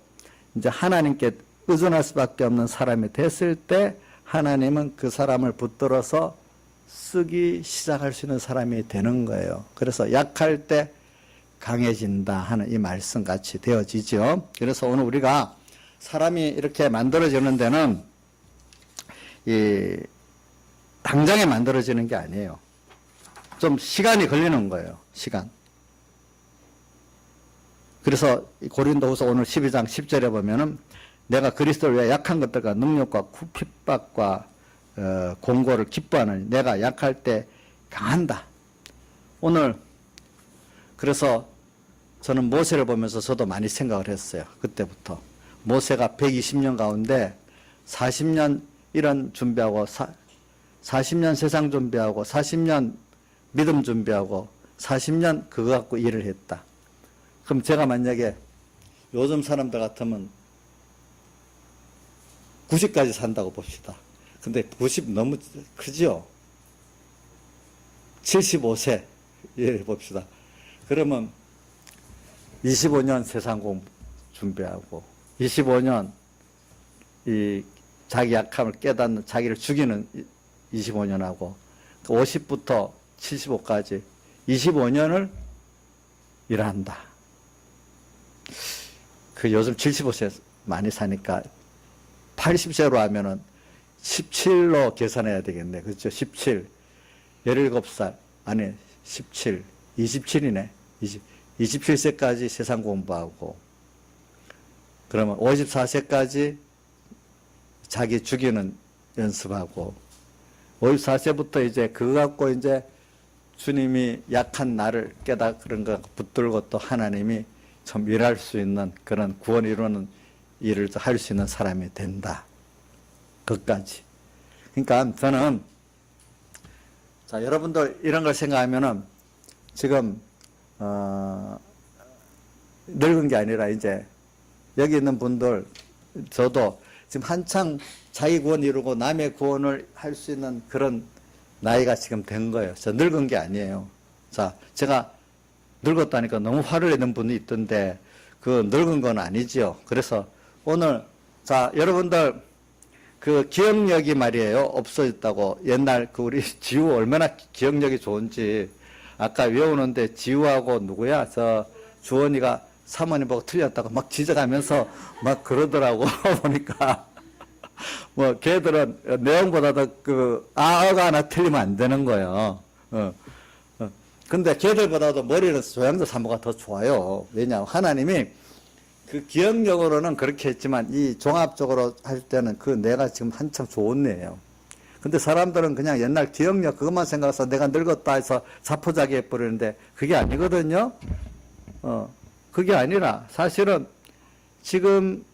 이제 하나님께 의존할 수밖에 없는 사람이 됐을 때 하나님은 그 사람을 붙들어서 쓰기 시작할 수 있는 사람이 되는 거예요. 그래서 약할 때 강해진다 하는 이 말씀 같이 되어지죠. 그래서 오늘 우리가 사람이 이렇게 만들어지는 데는 당장에 만들어지는 게 아니에요. 좀 시간이 걸리는 거예요. 시간. 그래서 고린도후서 오늘 12장 10절에 보면은 내가 그리스도를 위해 약한 것들과 능력과 핍박과 공고를 기뻐하는 내가 약할 때 강한다. 오늘 그래서 저는 모세를 보면서 저도 많이 생각을 했어요. 그때부터. 모세가 120년 가운데 40년 이런 준비하고 40년 세상 준비하고 40년 믿음 준비하고 40년 그거 갖고 일을 했다. 그럼 제가 만약에 요즘 사람들 같으면 90까지 산다고 봅시다. 근데 90 너무 크지요? 75세 예 봅시다. 그러면 25년 세상 공부 준비하고 25년 이 자기 약함을 깨닫는 자기를 죽이는 25년하고 50부터 75까지 25년을 일한다. 그 요즘 75세 많이 사니까 80세로 하면은 17로 계산해야 되겠네. 그렇죠? 17. 17살. 아니, 17. 27이네. 27세까지 세상 공부하고, 그러면 54세까지 자기 죽이는 연습하고, 54세부터 이제 그거 갖고 이제 주님이 약한 나를 그런 거 붙들고 또 하나님이 좀 일할 수 있는 그런 구원 이루는 일을 할 수 있는 사람이 된다. 그것까지. 그러니까 저는 자 여러분들 이런 걸 생각하면은 지금 늙은 게 아니라 이제 여기 있는 분들 저도 지금 한창 자기 구원 이루고 남의 구원을 할 수 있는 그런 나이가 지금 된 거예요. 저 늙은 게 아니에요. 자 제가 늙었다니까 너무 화를 내는 분이 있던데 그 늙은 건 아니지요. 그래서 오늘 자 여러분들 그 기억력이 말이에요 없어졌다고. 옛날 그 우리 지우 얼마나 기억력이 좋은지 아까 외우는데 지우하고 누구야 저 주원이가 사모님 보고 틀렸다고 막 지적하면서 막 그러더라고. 보니까 뭐 걔들은 내용보다도 그 아어가 하나 틀리면 안 되는 거예요. 근데 걔들보다도 머리는 조양도 사모가 더 좋아요. 왜냐하면 하나님이 그 기억력으로는 그렇게 했지만 이 종합적으로 할 때는 그 내가 지금 한참 좋은 애예요. 근데 사람들은 그냥 옛날 기억력 그것만 생각해서 내가 늙었다 해서 자포자기 해버리는데 그게 아니거든요. 그게 아니라 사실은 지금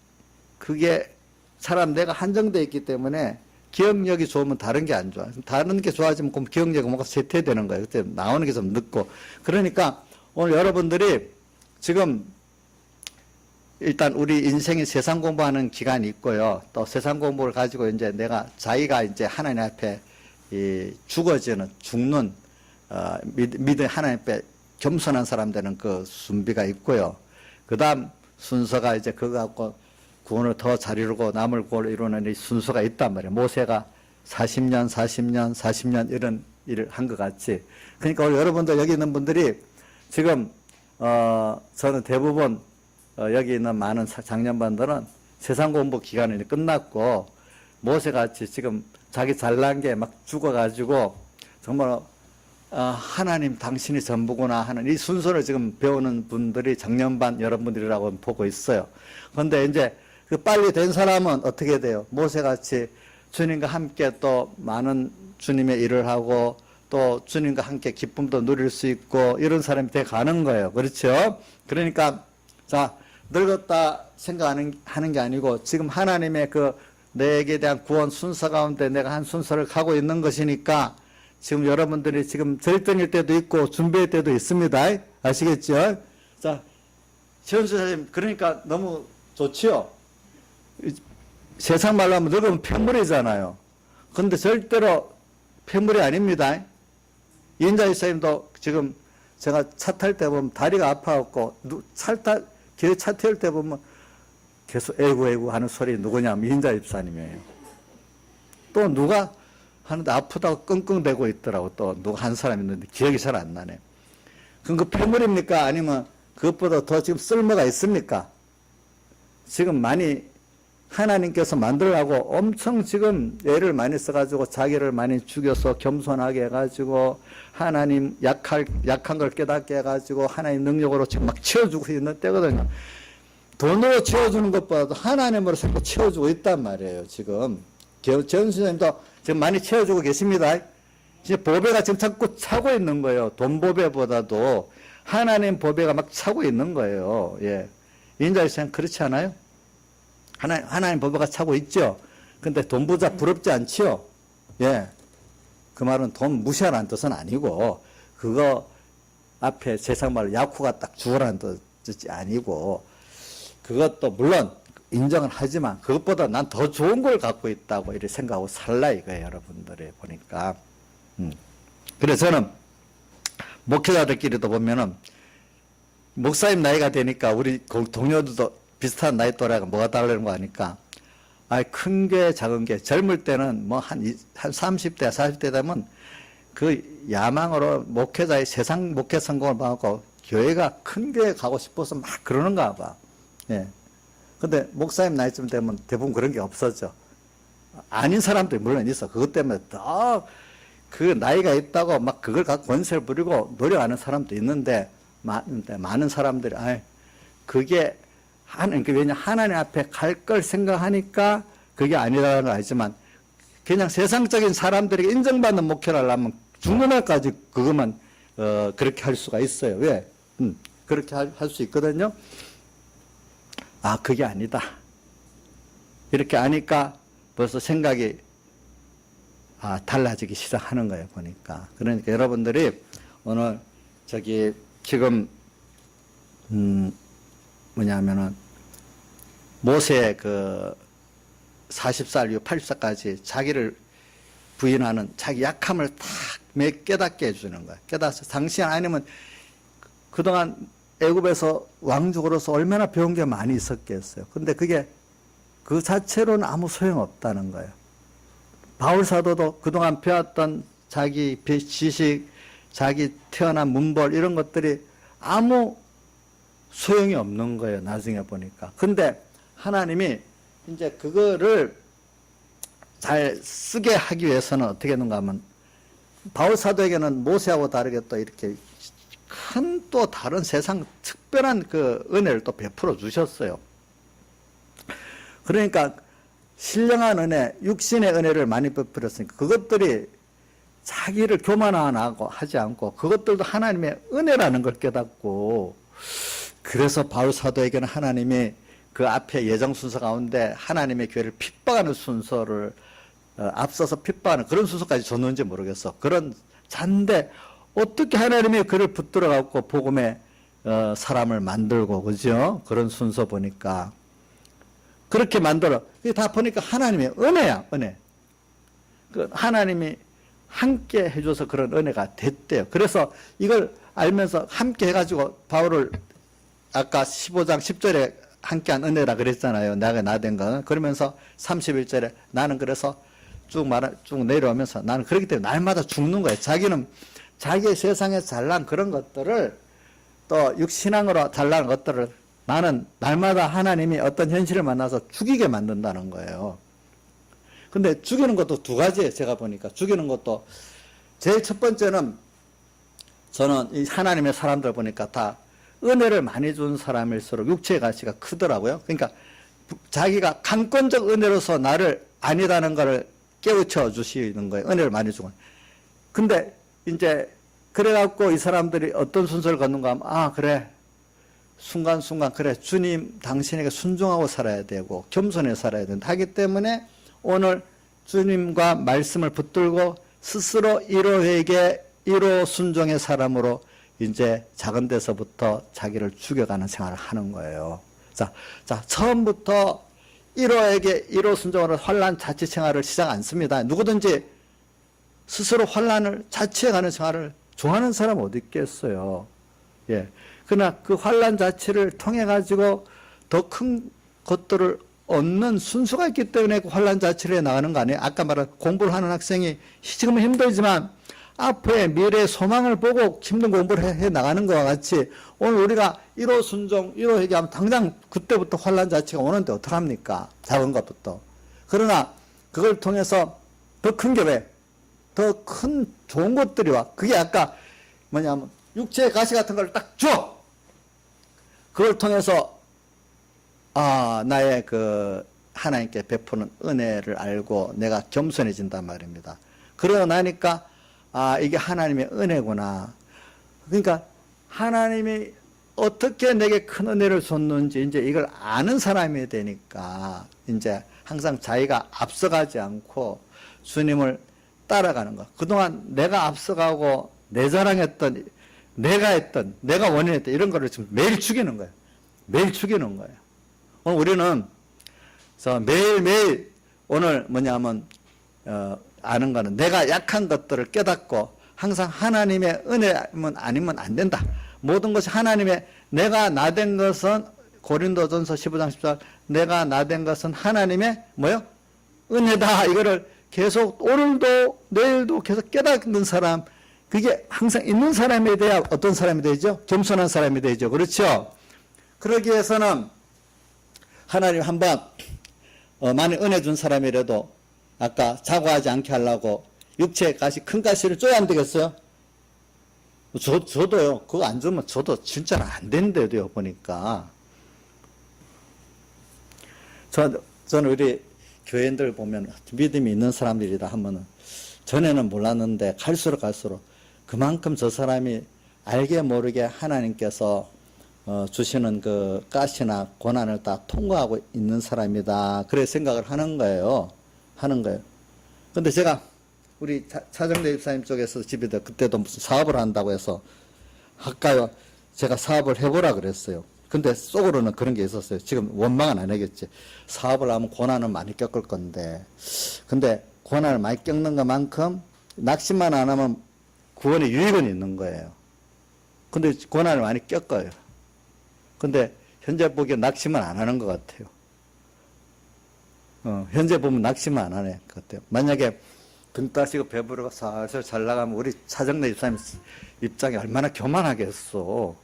그게 사람 내가 한정되어 있기 때문에 기억력이 좋으면 다른 게 안 좋아. 다른 게 좋아지면 그럼 기억력이 뭔가 쇠퇴되는 거예요. 그때 나오는 게 좀 늦고. 그러니까 오늘 여러분들이 지금 일단 우리 인생이 세상 공부하는 기간이 있고요. 또 세상 공부를 가지고 이제 내가 자기가 이제 하나님 앞에 죽는 믿음 하나님 앞에 겸손한 사람 되는 그 준비가 있고요. 그 다음 순서가 이제 그거 갖고 구원을 더 잘 이루고 남을 구원을 이루는 이 순서가 있단 말이에요. 모세가 40년 이런 일을 한 것 같이. 그러니까 우리 여러분들 여기 있는 분들이 지금 저는 대부분 여기 있는 많은 장년반들은 세상 공부 기간이 끝났고 모세같이 지금 자기 잘난 게 막 죽어가지고 정말 하나님 당신이 전부구나 하는 이 순서를 지금 배우는 분들이 장년반 여러분들이라고 보고 있어요. 그런데 이제 그 빨리 된 사람은 어떻게 돼요? 모세같이 주님과 함께 또 많은 주님의 일을 하고 또 주님과 함께 기쁨도 누릴 수 있고 이런 사람이 돼 가는 거예요. 그렇죠? 그러니까 자 늙었다 생각하는 게 아니고 지금 하나님의 그 내게 대한 구원 순서 가운데 내가 한 순서를 가고 있는 것이니까 지금 여러분들이 지금 절정일 때도 있고 준비할 때도 있습니다. 아시겠죠? 자, 최원수 선생님, 그러니까 너무 좋지요? 세상 말로 하면 늙으면 폐물이잖아요. 근데 절대로 폐물이 아닙니다. 이인자 이사님도 지금 제가 차 탈 때 보면 다리가 아파갖고 길 차 태울 때 보면 계속 에구 하는 소리 누구냐면 이인자 입사님이에요. 또 누가 하는데 아프다고 끙끙대고 있더라고. 또 누가 한 사람 있는데 기억이 잘 안 나네. 그럼 그 폐물입니까? 아니면 그것보다 더 지금 쓸모가 있습니까? 지금 많이 하나님께서 만들라고 엄청 지금 애를 많이 써가지고 자기를 많이 죽여서 겸손하게 해가지고 하나님 약한 걸 깨닫게 해가지고 하나님 능력으로 지금 막 채워주고 있는 때거든요. 돈으로 채워주는 것보다도 하나님으로 자꾸 채워주고 있단 말이에요. 지금 전수님도 지금 많이 채워주고 계십니다. 이제 보배가 지금 자꾸 차고 있는 거예요. 돈 보배보다도 하나님 보배가 막 차고 있는 거예요. 예, 인자일생 그렇지 않아요? 하나님 보배가 차고 있죠. 근데 돈 부자 부럽지 않지요? 예, 그 말은 돈 무시하라는 뜻은 아니고 그거 앞에 세상 말로 야쿠가 딱 죽으라는 뜻이 아니고 그것도 물론 인정을 하지만 그것보다 난 더 좋은 걸 갖고 있다고 이렇게 생각하고 살라 이거예요. 여러분들이 보니까. 그래서 저는 목회자들끼리도 보면은 목사님 나이가 되니까 우리 동료들도 비슷한 나이 또래가 뭐가 다르는 거 아니까 큰 게 작은 게 젊을 때는 뭐 한 30대 40대 되면 그 야망으로 목회자의 세상 목회 성공을 받고 교회가 큰 게 가고 싶어서 막 그러는가 봐. 예. 근데 목사님 나이쯤 되면 대부분 그런 게 없어져. 아닌 사람들이 물론 있어. 그것 때문에 더 그 나이가 있다고 막 그걸 갖고 권세를 부리고 노력하는 사람도 있는데 많은 사람들이 그게 왜냐 하나님 앞에 갈 걸 생각하니까 그게 아니라는 걸 알지만 그냥 세상적인 사람들에게 인정받는 목회를 하려면 죽는 날까지 그것만 그렇게 할 수가 있어요. 왜? 그렇게 할 수 있거든요. 그게 아니다. 이렇게 아니까 벌써 생각이 달라지기 시작하는 거예요. 보니까. 그러니까 여러분들이 오늘 지금 뭐냐면은 모세의 그 40살 이후 80살까지 자기를 부인하는 자기 약함을 다 깨닫게 해주는 거야. 깨닫서 당신 아니면 그동안 애굽에서 왕족으로서 얼마나 배운 게 많이 있었겠어요. 근데 그게 그 자체로는 아무 소용없다는 거예요. 바울 사도도 그동안 배웠던 자기 지식, 자기 태어난 문벌 이런 것들이 아무 소용이 없는 거예요. 나중에 보니까. 근데 하나님이 이제 그거를 잘 쓰게 하기 위해서는 어떻게 했는가 하면 바울 사도에게는 모세하고 다르게 또 이렇게 큰 또 다른 세상 특별한 그 은혜를 또 베풀어 주셨어요. 그러니까 신령한 은혜, 육신의 은혜를 많이 베풀었으니까 그것들이 자기를 교만하고 하지 않고 그것들도 하나님의 은혜라는 걸 깨닫고 그래서 바울 사도에게는 하나님이 그 앞에 예정 순서 가운데 하나님의 교회를 핍박하는 순서를 앞서서 핍박하는 그런 순서까지 줬는지 모르겠어. 그런 잔데 어떻게 하나님의 그를 붙들어 갖고 복음의 사람을 만들고 그죠? 그런 순서 보니까 그렇게 만들어. 다 보니까 하나님의 은혜야, 은혜. 그 하나님이 함께 해줘서 그런 은혜가 됐대요. 그래서 이걸 알면서 함께 해가지고 바울을 아까 15장 10절에 함께한 은혜라 그랬잖아요. 내가 나된 거. 그러면서 31절에 나는 그래서 쭉 내려오면서 나는 그렇기 때문에 날마다 죽는 거예요. 자기는 자기의 세상에 잘난 그런 것들을 또 육신앙으로 잘난 것들을 나는 날마다 하나님이 어떤 현실을 만나서 죽이게 만든다는 거예요. 근데 죽이는 것도 두 가지예요. 제가 보니까 죽이는 것도 제일 첫 번째는 저는 이 하나님의 사람들 보니까 다 은혜를 많이 준 사람일수록 육체의 가치가 크더라고요. 그러니까 자기가 강권적 은혜로서 나를 아니라는 것을 깨우쳐 주시는 거예요. 은혜를 많이 주고. 근데 이제 그래갖고 이 사람들이 어떤 순서를 걷는가 하면, 아, 그래. 순간순간, 그래. 주님, 당신에게 순종하고 살아야 되고, 겸손해 살아야 된다. 하기 때문에 오늘 주님과 말씀을 붙들고 스스로 1호에게 1호 순종의 사람으로 이제 작은 데서부터 자기를 죽여가는 생활을 하는 거예요. 자, 처음부터 1호에게 1호 순종으로 환란 자치 생활을 시작 않습니다. 누구든지 스스로 환란을 자치해가는 생활을 좋아하는 사람 어디 있겠어요. 예. 그러나 그 환란 자치를 통해 가지고 더 큰 것들을 얻는 순수가 있기 때문에 그 환란 자치를 해 나가는 거 아니에요? 아까 말한 공부를 하는 학생이 지금은 힘들지만 앞에 미래의 소망을 보고 힘든 공부를 해 나가는 것과 같이 오늘 우리가 1호 순종, 1호 회개하면 당장 그때부터 환란 자치가 오는데 어떡합니까? 작은 것부터. 그러나 그걸 통해서 더 큰 게 왜? 더 큰 좋은 것들이 와. 그게 아까 뭐냐면 육체의 가시 같은 걸 딱 줘! 그걸 통해서 나의 그 하나님께 베푸는 은혜를 알고 내가 겸손해진단 말입니다. 그러고 나니까 이게 하나님의 은혜구나. 그러니까 하나님이 어떻게 내게 큰 은혜를 줬는지 이제 이걸 아는 사람이 되니까 이제 항상 자기가 앞서가지 않고 주님을 따라가는 거. 그동안 내가 앞서가고 내 자랑했던, 내가 했던, 내가 원인했던 이런 거를 지금 매일 죽이는 거예요. 매일 죽이는 거예요. 오늘 우리는 매일매일 오늘 뭐냐면 아는 거는 내가 약한 것들을 깨닫고 항상 하나님의 은혜면 아니면 안 된다. 모든 것이 하나님의 내가 나된 것은 고린도전서 15장 14절 내가 나된 것은 하나님의 뭐요? 은혜다. 이거를 계속 오늘도 내일도 계속 깨닫는 사람 그게 항상 있는 사람이 돼야 어떤 사람이 되죠? 겸손한 사람이 되죠. 그렇죠? 그러기 위해서는 하나님 한번 많이 은혜 준 사람이라도 아까 자고하지 않게 하려고 육체의 가시, 큰 가시를 줘야 안 되겠어요? 저도요. 그거 안 주면 저도 진짜로 안 된대요. 보니까. 저는 우리 교인들 보면 믿음이 있는 사람들이다 하면은 전에는 몰랐는데 갈수록 그만큼 저 사람이 알게 모르게 하나님께서 주시는 그 가시나 고난을 다 통과하고 있는 사람이다. 그래 생각을 하는 거예요. 근데 제가 우리 차정대 집사님 쪽에서 집에다 그때도 무슨 사업을 한다고 해서 할까요? 제가 사업을 해보라 그랬어요. 근데 속으로는 그런 게 있었어요. 지금 원망은 안 하겠지. 사업을 하면 고난을 많이 겪을 건데. 근데 고난을 많이 겪는 것만큼 낙심만 안 하면 구원의 유익은 있는 거예요. 근데 고난을 많이 겪어요. 근데 현재 보기엔 낙심은 안 하는 것 같아요. 현재 보면 낙심은 안 하는 것 같아요. 만약에 등 따시고 배부르고 살살 잘 나가면 우리 차정래 집사님 입장이 얼마나 교만하겠어.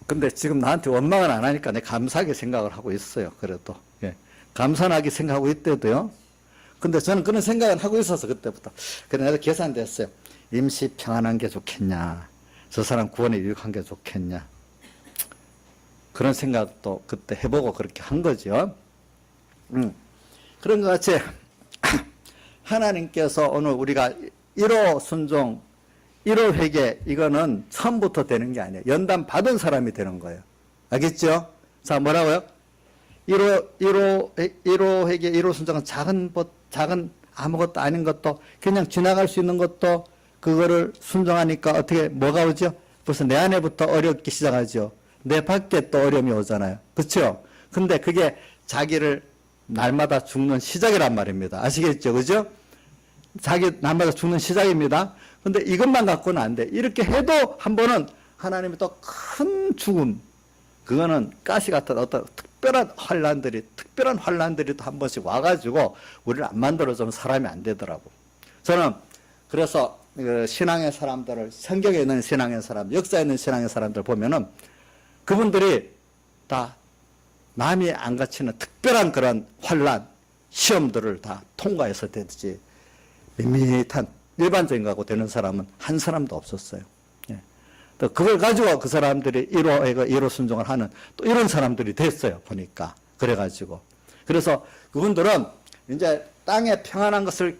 근데 지금 나한테 원망은 안 하니까 내가 감사하게 생각을 하고 있어요. 그래도. 예. 감사하게 생각하고 있대도요. 근데 저는 그런 생각을 하고 있어서 그때부터. 그래 내가 계산됐어요. 임시 평안한 게 좋겠냐. 저 사람 구원에 유익한 게 좋겠냐. 그런 생각도 그때 해보고 그렇게 한 거죠. 그런 것 같이 하나님께서 오늘 우리가 1호 순종, 1호 회개 이거는 처음부터 되는 게 아니에요. 연단 받은 사람이 되는 거예요. 알겠죠? 자, 뭐라고요? 1호 회개, 1호 순종은 작은 아무것도 아닌 것도 그냥 지나갈 수 있는 것도 그거를 순종하니까 어떻게 뭐가 오죠? 벌써 내 안에부터 어렵기 시작하죠. 내 밖에 또 어려움이 오잖아요. 그렇죠? 근데 그게 자기를 날마다 죽는 시작이란 말입니다. 아시겠죠? 그죠? 자기 날마다 죽는 시작입니다. 근데 이것만 갖고는 안 돼. 이렇게 해도 한 번은 하나님이 또 큰 죽음, 그거는 가시 같은 어떤 특별한 환란들이 또 한 번씩 와가지고 우리를 안 만들어주면 사람이 안 되더라고. 저는 그래서 그 신앙의 사람들을, 성경에 있는 신앙의 사람, 역사에 있는 신앙의 사람들 보면은 그분들이 다 남이 안 갖추는 특별한 그런 환란, 시험들을 다 통과해서 되지 밋밋한 일반적인 거하고 되는 사람은 한 사람도 없었어요. 예. 또 그걸 가지고 그 사람들이 1호 순종을 하는 또 이런 사람들이 됐어요. 보니까. 그래가지고. 그래서 그분들은 이제 땅에 평안한 것을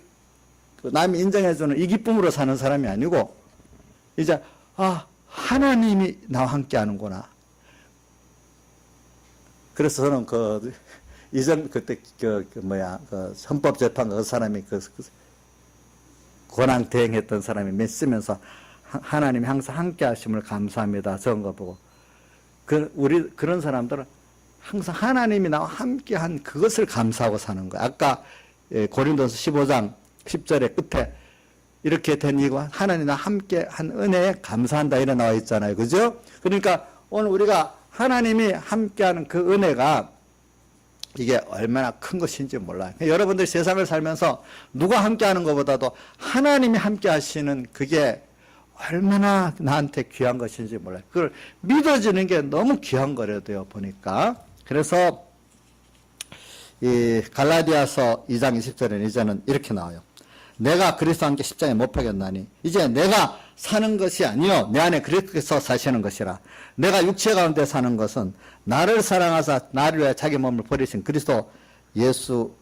남이 인정해주는 이 기쁨으로 사는 사람이 아니고 이제 하나님이 나와 함께 하는구나. 그래서 저는 그때 헌법재판관 그 사람이 권한 대행했던 사람이 몇 쓰면서 하나님이 항상 함께 하심을 감사합니다. 저런 거 보고. 우리 그런 사람들은 항상 하나님이 나와 함께 한 그것을 감사하고 사는 거예요. 아까 고린도서 15장 10절의 끝에 이렇게 된 이거 하나님 나와 함께 한 은혜에 감사한다 이래 나와 있잖아요. 그죠? 그러니까 오늘 우리가 하나님이 함께하는 그 은혜가 이게 얼마나 큰 것인지 몰라요. 여러분들 세상을 살면서 누가 함께하는 것보다도 하나님이 함께하시는 그게 얼마나 나한테 귀한 것인지 몰라요. 그걸 믿어지는 게 너무 귀한 거래요. 보니까. 그래서 이 갈라디아서 2장 20절에는 이제는 이렇게 나와요. 내가 그리스도와 함께 십자가에 못 박였나니 이제 내가 사는 것이 아니요 내 안에 그리스도께서 사시는 것이라. 내가 육체 가운데 사는 것은 나를 사랑하사 나를 위하여 자기 몸을 버리신 그리스도 예수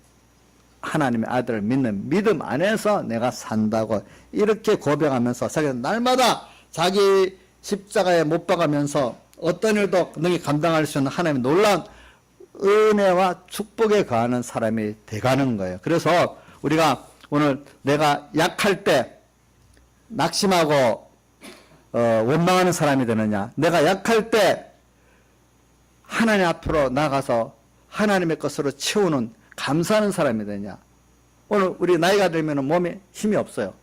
하나님의 아들을 믿는 믿음 안에서 내가 산다고 이렇게 고백하면서 자기는 날마다 자기 십자가에 못 박으면서 어떤 일도 능히 감당할 수 있는 하나님의 놀라운 은혜와 축복에 거하는 사람이 돼가는 거예요. 그래서 우리가 오늘 내가 약할 때 낙심하고 원망하는 사람이 되느냐, 내가 약할 때 하나님 앞으로 나가서 하나님의 것으로 채우는 감사하는 사람이 되냐. 오늘 우리 나이가 들면 몸에 힘이 없어요.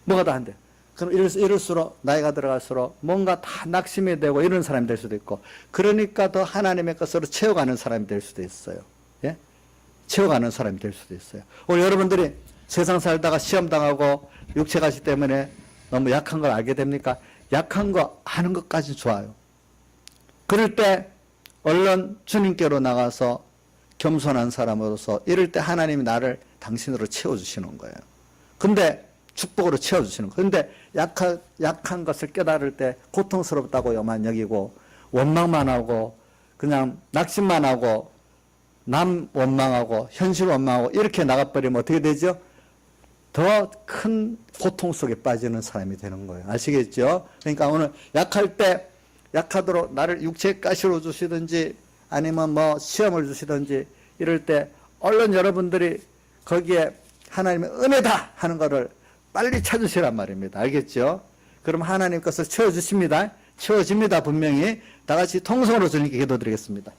뭐가 다 안 돼. 그럼 이럴수록 나이가 들어갈수록 뭔가 다 낙심이 되고 이런 사람이 될 수도 있고, 그러니까 더 하나님의 것으로 채워가는 사람이 될 수도 있어요. 예? 채워가는 사람이 될 수도 있어요. 오늘 여러분들이 세상 살다가 시험 당하고 육체 가시 때문에 너무 약한 걸 알게 됩니까? 약한 거 아는 것까지 좋아요. 그럴 때 얼른 주님께로 나가서 겸손한 사람으로서 이럴 때 하나님이 나를 당신으로 채워주시는 거예요. 근데 축복으로 채워주시는 거예요. 근데 약한 것을 깨달을 때 고통스럽다고만 여기고 원망만 하고 그냥 낙심만 하고 남 원망하고 현실 원망하고 이렇게 나가버리면 어떻게 되죠? 더 큰 고통 속에 빠지는 사람이 되는 거예요. 아시겠죠? 그러니까 오늘 약할 때 약하도록 나를 육체의 가시로 주시든지 아니면 뭐 시험을 주시든지 이럴 때 얼른 여러분들이 거기에 하나님의 은혜다 하는 거를 빨리 찾으시란 말입니다. 알겠죠? 그럼 하나님 것을 채워주십니다. 채워집니다. 분명히. 다 같이 통성으로 주님께 기도드리겠습니다.